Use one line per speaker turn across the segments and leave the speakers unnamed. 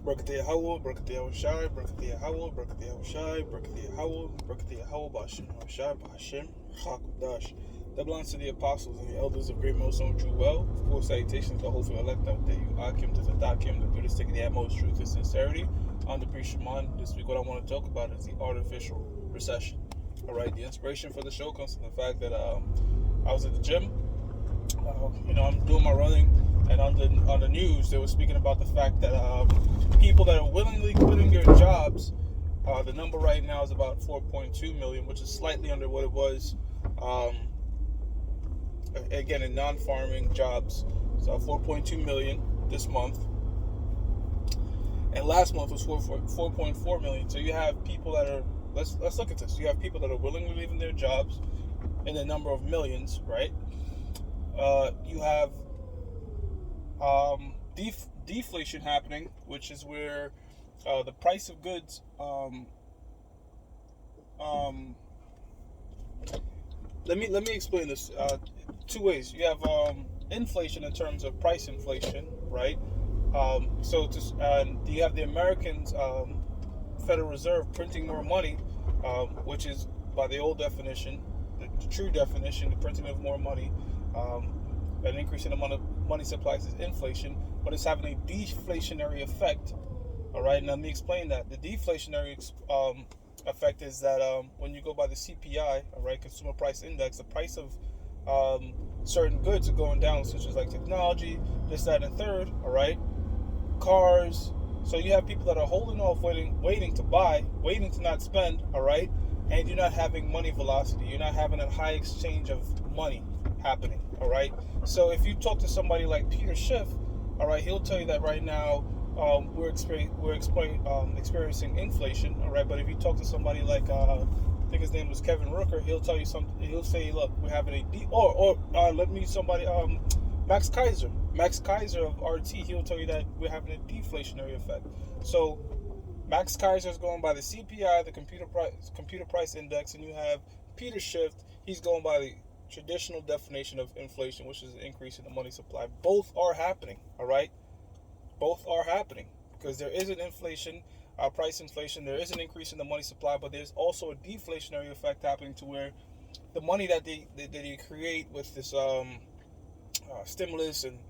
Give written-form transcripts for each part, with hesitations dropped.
Brakatiyah Howell, Brakatiyah Shai, Brakatiyah Howell, Brakatiyah Shai, Brakatiyah Howell, Brakatiyah Howell, Bashim Shai, Bashim, Hakudash. That belongs to the apostles and the elders of Great Millstone True Well. Of course, salutations to the hopeful elect out there. You Akim to the Dakim, the through the stick of the utmost truth and sincerity. On the Pre Shaman, this week what I want to talk about is the artificial recession. Alright, the inspiration for the show comes from the fact that I was at the gym. I'm doing my running, and on the news they were speaking about the fact that people that are willingly quitting their jobs, the number right now is about 4.2 million, which is slightly under what it was, again in non-farming jobs. So 4.2 million this month, and last month was 4.4 million. So you have people that are let's look at this. You have people that are willingly leaving their jobs in the number of millions, right? You have deflation happening, which is where the price of goods. Let me explain this two ways. You have inflation in terms of price inflation, right? You have the Americans Federal Reserve printing more money, which is by the old definition, the true definition, the printing of more money. An increase in the amount of money supplies is inflation, but it's having a deflationary effect. All right, now let me explain that. The deflationary effect is that when you go by the CPI, all right, Consumer Price Index, the price of certain goods are going down, such as like technology, this, that, and third. All right, cars. So you have people that are holding off, waiting to buy, waiting to not spend. All right, and you're not having money velocity. You're not having a high exchange of money happening. All right. So if you talk to somebody like Peter Schiff, all right, he'll tell you that right now we're experiencing inflation. All right. But if you talk to somebody like I think his name was Kevin Rooker, he'll tell you something. He'll say, look, we're having Max Kaiser. Max Kaiser of RT, he'll tell you that we're having a deflationary effect. So Max Kaiser is going by the CPI, the computer price index, and you have Peter Schiff. He's going by the traditional definition of inflation, which is an increase in the money supply. Both are happening, all right? Both are happening because there is an inflation, price inflation. There is an increase in the money supply, but there's also a deflationary effect happening to where the money that they create with this stimulus and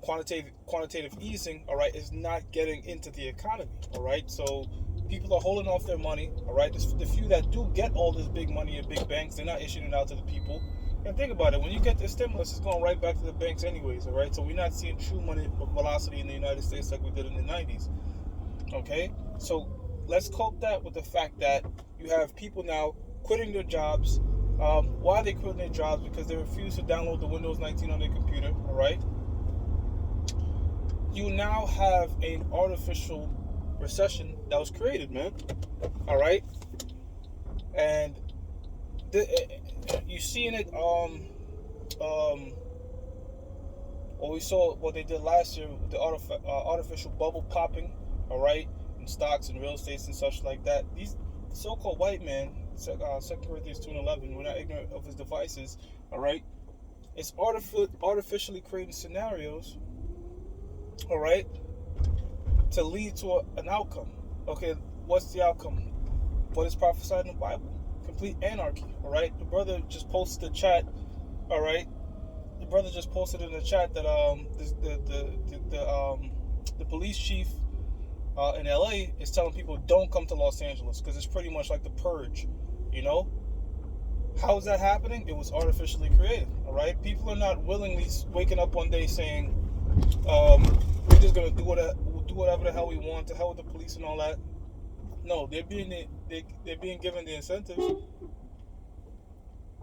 quantitative easing, all right, is not getting into the economy, all right? So people are holding off their money, all right? The few that do get all this big money at big banks, they're not issuing it out to the people. And think about it, when you get this stimulus, it's going right back to the banks anyways, all right? So we're not seeing true money velocity in the United States like we did in the 90s, okay? So let's cope that with the fact that you have people now quitting their jobs. Why are they quitting their jobs? Because they refuse to download the Windows 19 on their computer, all right? You now have an artificial recession that was created, man. All right, and you seeing it. Well, we saw what they did last year with the artificial bubble popping. All right, in stocks and real estates and such like that. These so-called white men, 2 Corinthians 2:11, we're not ignorant of his devices. All right, it's artificially creating scenarios. All right, to lead to an outcome. Okay, what's the outcome? What is prophesied in the Bible? Complete anarchy. All right. The brother just posted the chat. All right. The brother just posted in the chat that the police chief in LA is telling people don't come to Los Angeles because it's pretty much like the purge. You know. How is that happening? It was artificially created. All right. People are not willingly waking up one day saying, we're just gonna do whatever the hell we want, to hell with the police and all that. No, they're being given the incentives.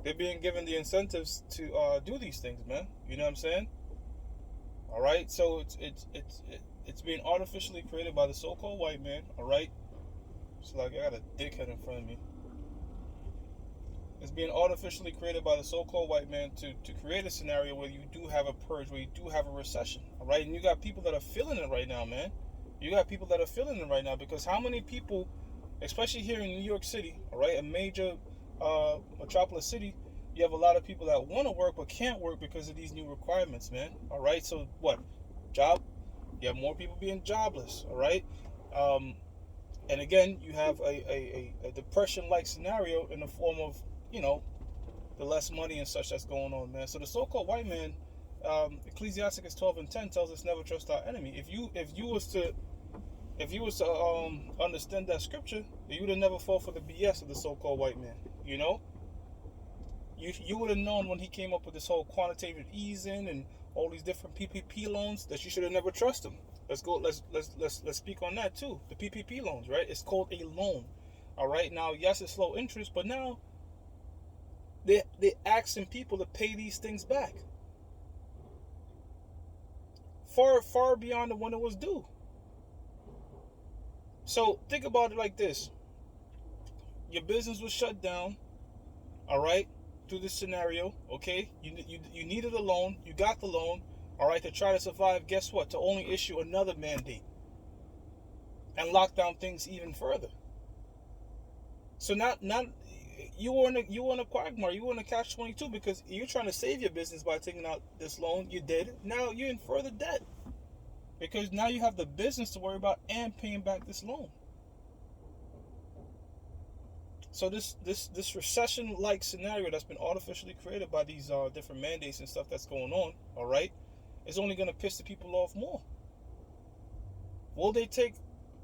They're being given the incentives to do these things, man. You know what I'm saying? All right. So it's being artificially created by the so-called white man. All right. It's like I got a dickhead in front of me. It's being artificially created by the so-called white man to create a scenario where you do have a purge, where you do have a recession, all right? And you got people that are feeling it right now, man. You got people that are feeling it right now because how many people, especially here in New York City, all right, a major metropolis city, you have a lot of people that want to work but can't work because of these new requirements, man. All right, so what? Job You have more people being jobless, all right? Um, and again, you have a depression-like scenario in the form of, you know, the less money and such that's going on, man. So the so-called white man, Ecclesiasticus 12:10 tells us never trust our enemy. If you was to understand that scripture, you would have never fall for the BS of the so-called white man. You know, you would have known when he came up with this whole quantitative easing and all these different PPP loans that you should have never trusted him. Let's go. Let's speak on that too. The PPP loans, right? It's called a loan. All right. Now, yes, it's low interest, but now they asking people to pay these things back far beyond the when it was due. So think about it like this: your business was shut down, all right, through this scenario. Okay, you needed a loan, you got the loan, all right, to try to survive. Guess what? To only issue another mandate and lock down things even further. So not you were in a quagmire. You were in a catch-22 because you're trying to save your business by taking out this loan. You did. Now you're in further debt because now you have the business to worry about and paying back this loan. So this recession-like scenario that's been artificially created by these different mandates and stuff that's going on, all right, is only going to piss the people off more. Will they take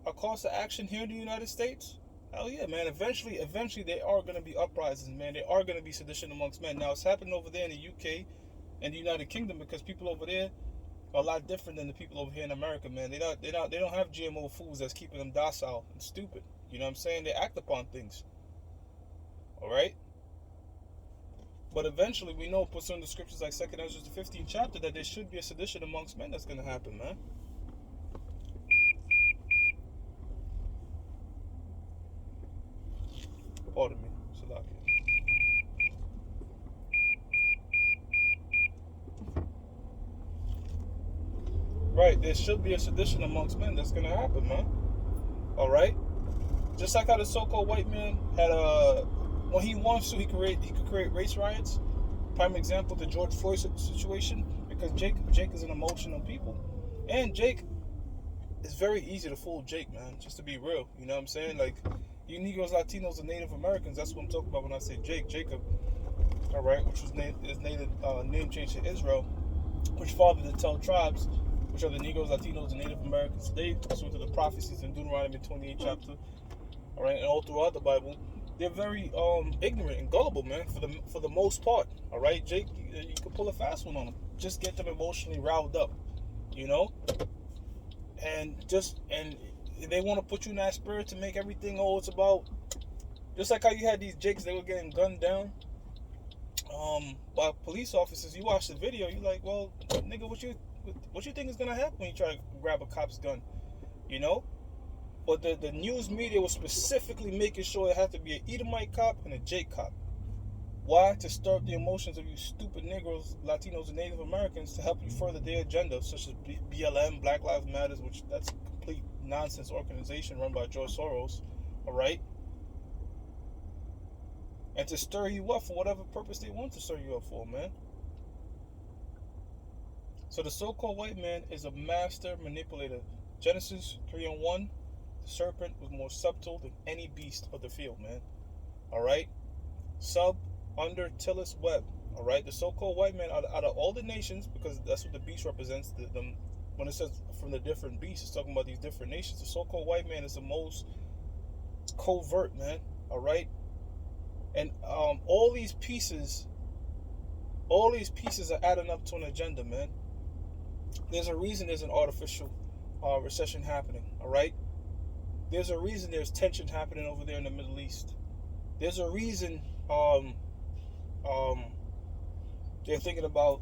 a course of action here in the United States? Hell yeah, man. Eventually there are going to be uprisings, man. There are going to be sedition amongst men. Now, it's happening over there in the UK and the United Kingdom because people over there are a lot different than the people over here in America, man. They don't have GMO foods that's keeping them docile and stupid. You know what I'm saying? They act upon things. All right? But eventually, we know, pursuant to scriptures like 2 Ezra the 15th chapter, that there should be a sedition amongst men that's going to happen, man. Pardon me. Salakia. Right, there should be a sedition amongst men that's going to happen, man. All right? Just like how the so-called white man had when he wants to, he could create race riots. Prime example, the George Floyd situation, because Jake is an emotional people, and Jake, it's very easy to fool Jake, man. Just to be real, you know what I'm saying? Like, you Negroes, Latinos, and Native Americans. That's what I'm talking about when I say Jacob. All right, which was his native name change to Israel, which fathered the 12 tribes, which are the Negroes, Latinos, and Native Americans. They pursuant to the prophecies in Deuteronomy 28 chapter. All right, and all throughout the Bible, they're very ignorant and gullible, man. For the most part, all right. Jake, you can pull a fast one on them. Just get them emotionally riled up, you know. And they want to put you in that spirit to make everything it's about. Just like how you had these Jakes, they were getting gunned down by police officers. You watch the video, you like, well, nigga, what you think is gonna happen when you try to grab a cop's gun, you know? But the news media was specifically making sure it had to be an Edomite cop and a Jake cop. Why? To stir up the emotions of you stupid Negroes, Latinos, and Native Americans to help you further their agenda, such as BLM, Black Lives Matter, which that's a complete nonsense organization run by George Soros, all right? And to stir you up for whatever purpose they want to stir you up for, man. So the so-called white man is a master manipulator. Genesis 3:1. The serpent was more subtle than any beast of the field, man. All right? Under Tillis web. All right? The so-called white man, out of all the nations, because that's what the beast represents, when it says from the different beasts, it's talking about these different nations. The so-called white man is the most covert, man. All right? And all these pieces are adding up to an agenda, man. There's a reason there's an artificial recession happening, all right? There's a reason there's tension happening over there in the Middle East. There's a reason they're thinking about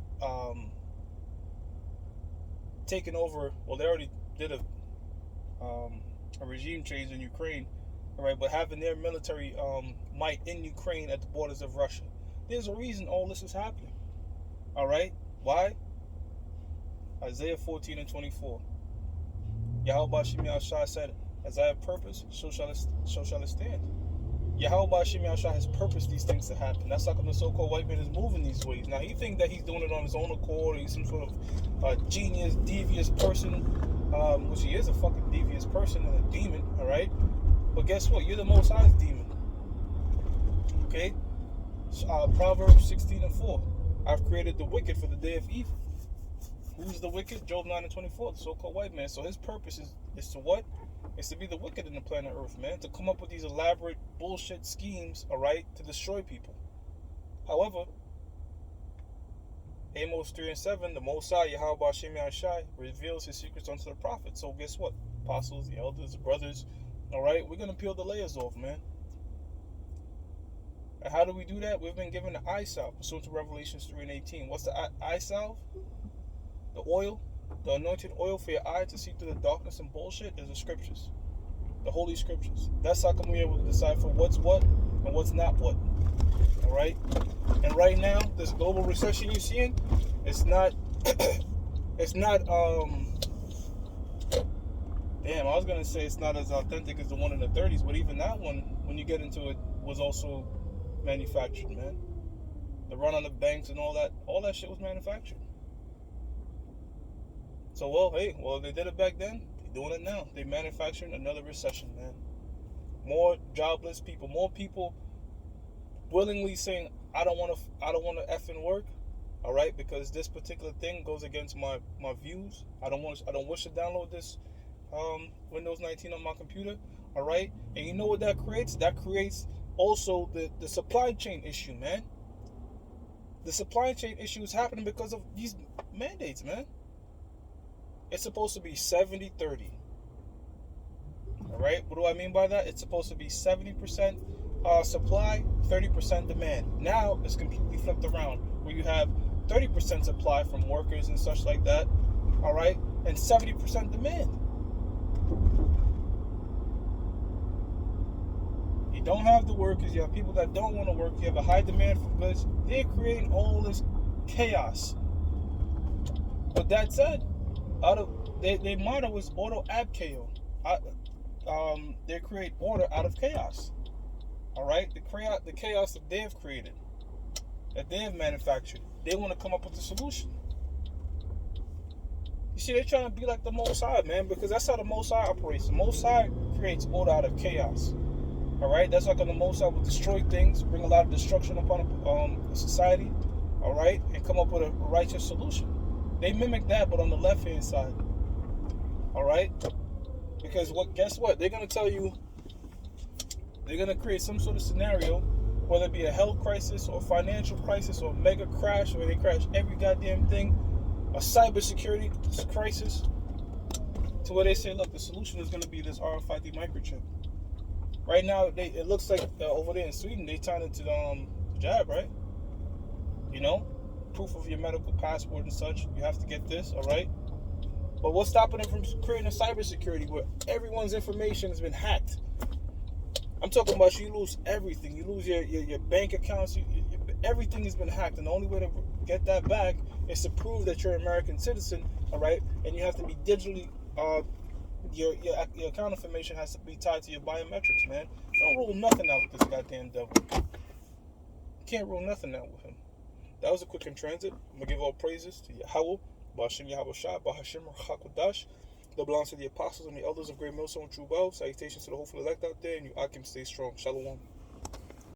taking over. Well, they already did a regime change in Ukraine, all right? But having their military might in Ukraine at the borders of Russia. There's a reason all this is happening, all right? Why? Isaiah 14:24. Yahweh Shemi Shai said, "As I have purpose, so shall it stand." Yahweh Shemi Shai has purposed these things to happen. That's how come the so-called white man is moving these ways. Now, he thinks that he's doing it on his own accord. He's some sort of genius, devious person. which he is a fucking devious person and a demon, all right? But guess what? You're the Most High's demon, okay? Proverbs 16:4. I've created the wicked for the day of evil. Who's the wicked? Job 9:24, the so-called white man. So his purpose is to what? It's to be the wicked in the planet Earth, man. To come up with these elaborate bullshit schemes, all right, to destroy people. However, Amos 3:7, the Most High, Yahweh Hashem Yahshai, reveals his secrets unto the prophets. So guess what? Apostles, the elders, the brothers, all right, we're going to peel the layers off, man. And how do we do that? We've been given the eye salve, pursuant to Revelations 3:18. What's the eye salve? The oil, the anointed oil for your eye to see through the darkness and bullshit is the scriptures. The holy scriptures. That's how come we're able to decipher what's what and what's not what. All right? And right now, this global recession you're seeing, it's not, damn, I was going to say it's not as authentic as the one in the 30s, but even that one, when you get into it, was also manufactured, man. The run on the banks and all that shit was manufactured. So, they did it back then, they're doing it now. They're manufacturing another recession, man. More jobless people, more people willingly saying, I don't want to effing work, all right, because this particular thing goes against my views. I don't wish to download this Windows 19 on my computer, all right? And you know what that creates? That creates also the supply chain issue, man. The supply chain issue is happening because of these mandates, man. It's supposed to be 70-30. All right? What do I mean by that? It's supposed to be 70% supply, 30% demand. Now it's completely flipped around, where you have 30% supply from workers and such like that, all right, and 70% demand. You don't have the workers. You have people that don't want to work. You have a high demand for goods. They're creating all this chaos. But that said, their motto was auto ab chaos. They create order out of chaos. All right, the chaos that they have created, that they have manufactured. They want to come up with a solution. You see, they're trying to be like the Most High, man, because that's how the Most High operates. The Most High creates order out of chaos. All right, that's like the Most High will destroy things, bring a lot of destruction upon a society. All right, and come up with a righteous solution. They mimic that, but on the left-hand side. All right, because guess what? They're gonna tell you. They're gonna create some sort of scenario, whether it be a health crisis or a financial crisis or a mega crash, where they crash every goddamn thing, a cybersecurity crisis, to where they say, look, the solution is gonna be this RFID microchip. Right now, it looks like over there in Sweden, they turned it to the jab, right? You know, proof of your medical passport and such. You have to get this, all right? But what's stopping them from creating a cybersecurity where everyone's information has been hacked? I'm talking about you lose everything. You lose your bank accounts. Everything has been hacked. And the only way to get that back is to prove that you're an American citizen, all right? And you have to be digitally, your account information has to be tied to your biometrics, man. Don't rule nothing out with this goddamn devil. You can't rule nothing out with him. That was a quick in transit. I'm going to give all praises to Yahweh, Ba'ashem Yahweh Shai, Ba'ashem Rachakodash. That belongs to the apostles and the elders of Great Millstone True Wealth. Salutations to the hopeful elect out there, and you Akim stay strong. Shalom.